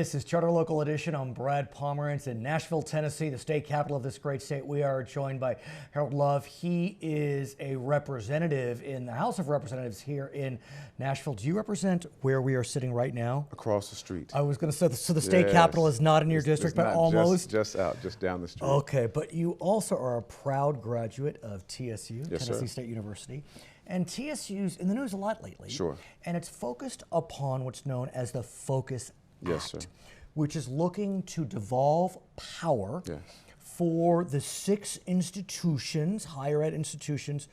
This is Charter Local Edition. I'm Brad Pomerance in Nashville, Tennessee, the state capital of this great state. We are joined by Harold Love. He is a representative in the House of Representatives here in Nashville. Do you represent where we are sitting right now? Across the street. I was going to say, so the state capital is not in your district, but almost? Just down the street. Okay, but you also are a proud graduate of TSU, Yes, Tennessee sir. State University. And TSU's in the news a lot lately. Sure. And it's focused upon what's known as the Focus Yes, Act, sir. which is looking to devolve power Yes. for the 6 institutions, higher ed institutions,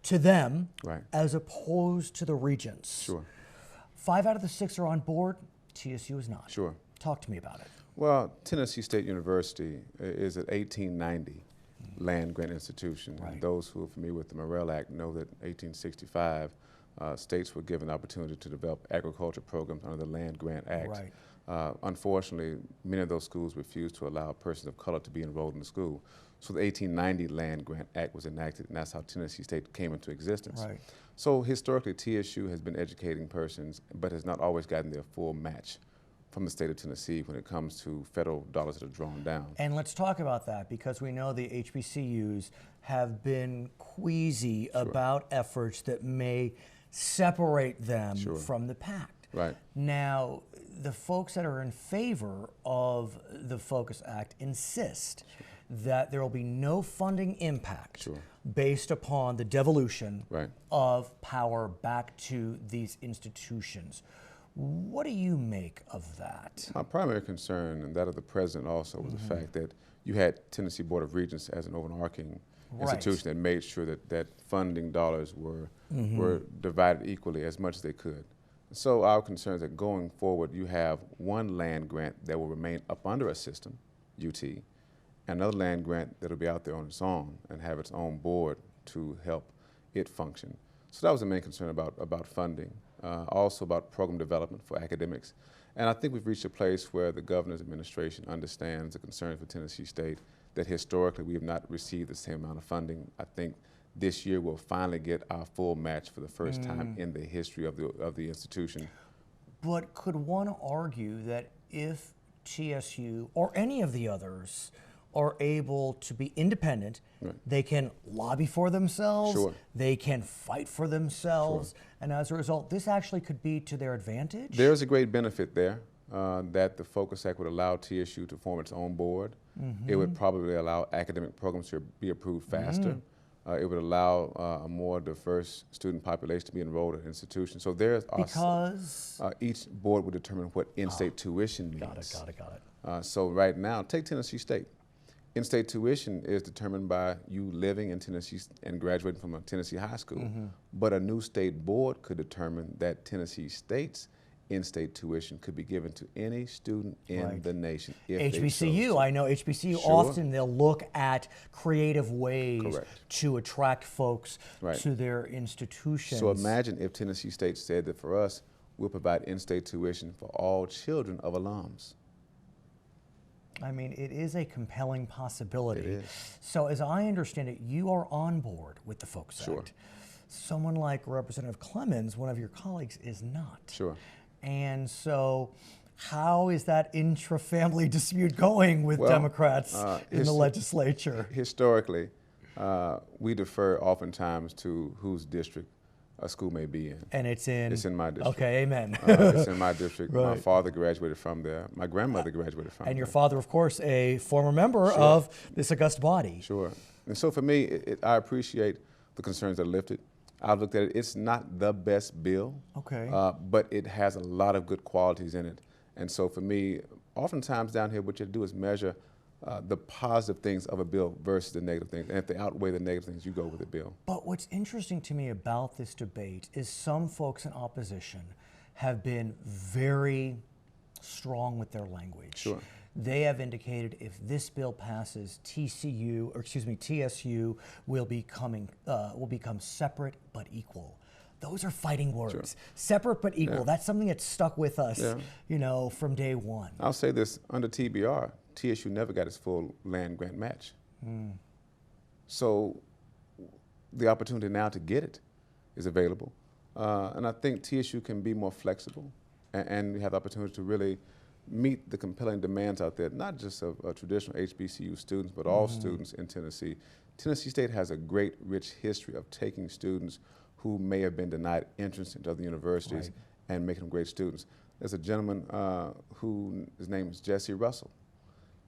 to them, Right. as opposed to the regents. Sure. 5 out of the 6 are on board. TSU is not. Sure. Talk to me about it. Well, Tennessee State University is an 1890 land grant institution. Right. And those who are familiar with the Morrill Act know that 1865 states were given the opportunity to develop agriculture programs under the Land Grant Act. Right. Unfortunately, many of those schools refused to allow persons of color to be enrolled in the school. So the 1890 Land Grant Act was enacted, and that's how Tennessee State came into existence. Right. So historically, TSU has been educating persons, but has not always gotten their full match from the state of Tennessee when it comes to federal dollars that are drawn down. And let's talk about that, because we know the HBCUs have been queasy about efforts that may separate them Sure. from the pact. Right. Now, the folks that are in favor of the Focus Act insist that there will be no funding impact Sure. based upon the devolution Right. of power back to these institutions. What do you make of that? My primary concern, and that of the president also, was the fact that you had Tennessee Board of Regents as an overarching institution that made sure that funding dollars were divided equally as much as they could. So our concern is that going forward, you have one land grant that will remain up under a system, UT, and another land grant that will be out there on its own and have its own board to help it function. So that was the main concern about funding. Also about program development for academics. And I think we've reached a place where the governor's administration understands the concerns for Tennessee State, that historically we have not received the same amount of funding. I think this year we'll finally get our full match for the first time in the history of the institution. But could one argue that if TSU or any of the others are able to be independent, they can lobby for themselves, Sure. they can fight for themselves, and as a result, this actually could be to their advantage? There's a great benefit there that the Focus Act would allow TSU to form its own board. It would probably allow academic programs to be approved faster. It would allow a more diverse student population to be enrolled in institutions. So there's Because? each board would determine what in-state tuition means. Got it. So right now, take Tennessee State. In-state tuition is determined by you living in Tennessee and graduating from a Tennessee high school. But a new state board could determine that Tennessee State's in-state tuition could be given to any student in the nation. If they chose HBCU, to. I know HBCU Sure. often they'll look at creative ways Correct. to attract folks Right. to their institutions. So imagine if Tennessee State said that for us, we'll provide in-state tuition for all children of alums. I mean, it is a compelling possibility. It is. So as I understand it, you are on board with the Focus Sure. Act. Someone like Representative Clemens, one of your colleagues, is not. Sure. And so how is that intra-family dispute going with Democrats in the legislature? Historically, we defer oftentimes to whose district a school may be in. And it's in my district. Okay, amen. It's in my district. My Right. father graduated from there. My grandmother graduated from there. And your father, of course, a former member of this august body. Sure. And so for me, I appreciate the concerns that are lifted. I've looked at it. It's not the best bill, Okay. but it has a lot of good qualities in it. And so for me, oftentimes down here, what you do is measure the positive things of a bill versus the negative things. And if they outweigh the negative things, you go with the bill. But what's interesting to me about this debate is some folks in opposition have been very strong with their language. Sure. They have indicated if this bill passes, TSU will become separate but equal. Those are fighting words. Sure. Separate but equal. Yeah. That's something that stuck with us, Yeah. you know, from day one. I'll say this, under TBR, TSU never got its full land grant match. So the opportunity now to get it is available. And I think TSU can be more flexible and we have the opportunity to really meet the compelling demands out there, not just of traditional HBCU students, but all students in Tennessee. Tennessee State has a great, rich history of taking students who may have been denied entrance into other universities and making them great students. There's a gentleman his name is Jesse Russell.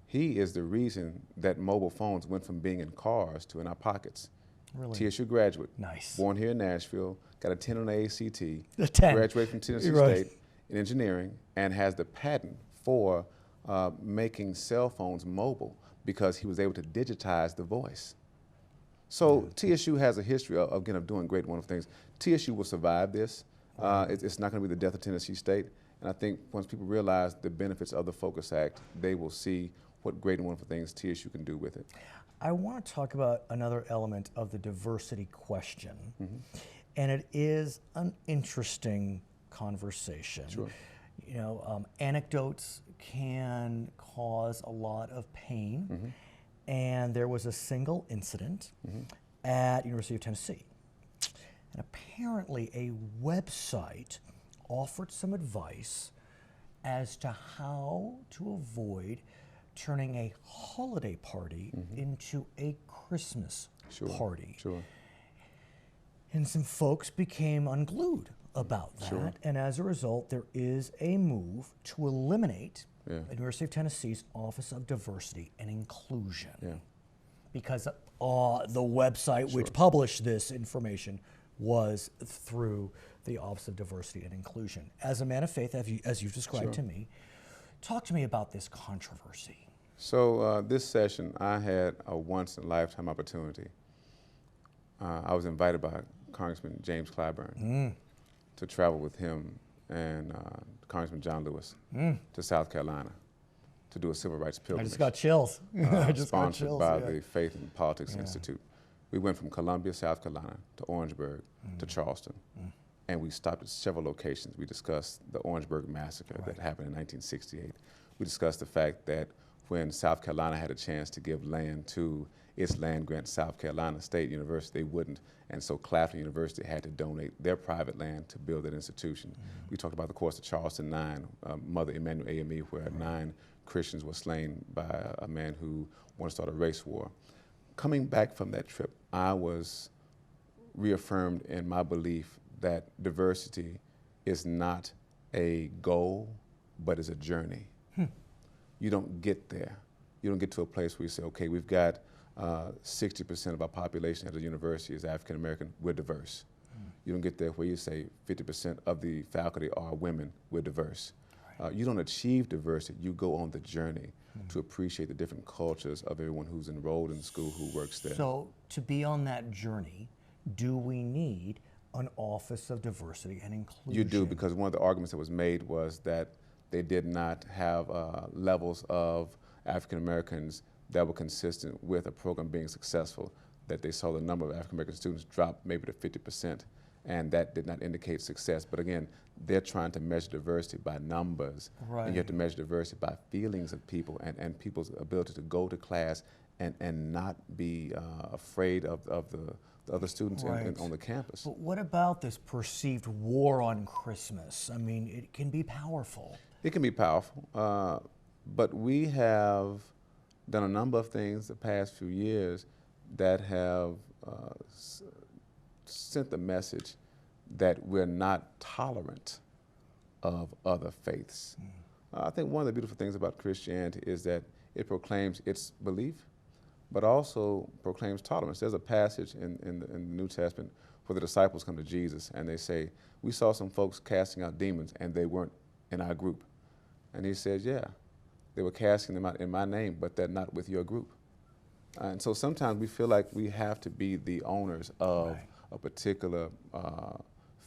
He is the reason that mobile phones went from being in cars to in our pockets. Really? TSU graduate. Nice. Born here in Nashville, got a 10 on the ACT. A 10. Graduated from Tennessee State in engineering and has the patent for making cell phones mobile because he was able to digitize the voice. So TSU has a history of doing great, wonderful things. TSU will survive this. It's not going to be the death of Tennessee State. And I think once people realize the benefits of the Focus Act, they will see what great and wonderful things TSU can do with it. I want to talk about another element of the diversity question. And it is an interesting conversation. Sure. You know, anecdotes can cause a lot of pain. And there was a single incident at University of Tennessee. And apparently a website offered some advice as to how to avoid turning a holiday party into a Christmas party. And some folks became unglued about that. And as a result, there is a move to eliminate the University of Tennessee's Office of Diversity and Inclusion. Because the website which published this information was through the Office of Diversity and Inclusion. As a man of faith, as you've described to me, talk to me about this controversy. So this session, I had a once-in-a-lifetime opportunity. I was invited by Congressman James Clyburn to travel with him and Congressman John Lewis to South Carolina to do a civil rights pilgrimage. I just got chills. Sponsored by the Faith and Politics Institute. We went from Columbia, South Carolina to Orangeburg to Charleston. And we stopped at several locations. We discussed the Orangeburg massacre that happened in 1968. We discussed the fact that when South Carolina had a chance to give land to its land-grant South Carolina State University, they wouldn't. And so Claflin University had to donate their private land to build that institution. We talked about, of course, the Charleston 9, Mother Emanuel AME, where 9 Christians were slain by a man who wanted to start a race war. Coming back from that trip, I was reaffirmed in my belief that diversity is not a goal, but is a journey. You don't get there. You don't get to a place where you say, okay, we've got 60% of our population at the university is African American, we're diverse. You don't get there where you say 50% of the faculty are women, we're diverse. You don't achieve diversity, you go on the journey to appreciate the different cultures of everyone who's enrolled in the school, who works there. So to be on that journey, do we need an Office of Diversity and Inclusion? You do, because one of the arguments that was made was that they did not have levels of African Americans that were consistent with a program being successful, that they saw the number of African American students drop maybe to 50%, and that did not indicate success. But again, they're trying to measure diversity by numbers, and you have to measure diversity by feelings of people and people's ability to go to class and not be afraid of the other students on the campus. But what about this perceived war on Christmas? I mean, it can be powerful. It can be powerful, but we have done a number of things the past few years that have sent the message that we're not tolerant of other faiths. I think one of the beautiful things about Christianity is that it proclaims its belief, but also proclaims tolerance. There's a passage in the New Testament where the disciples come to Jesus and they say, we saw some folks casting out demons and they weren't in our group. And he says, yeah, they were casting them out in my name, but they're not with your group. And so sometimes we feel like we have to be the owners of a particular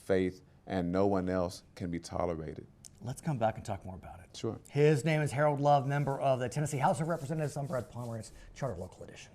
faith, and no one else can be tolerated. Let's come back and talk more about it. Sure. His name is Harold Love, member of the Tennessee House of Representatives. I'm Brad Pomerance, Charter Local Edition.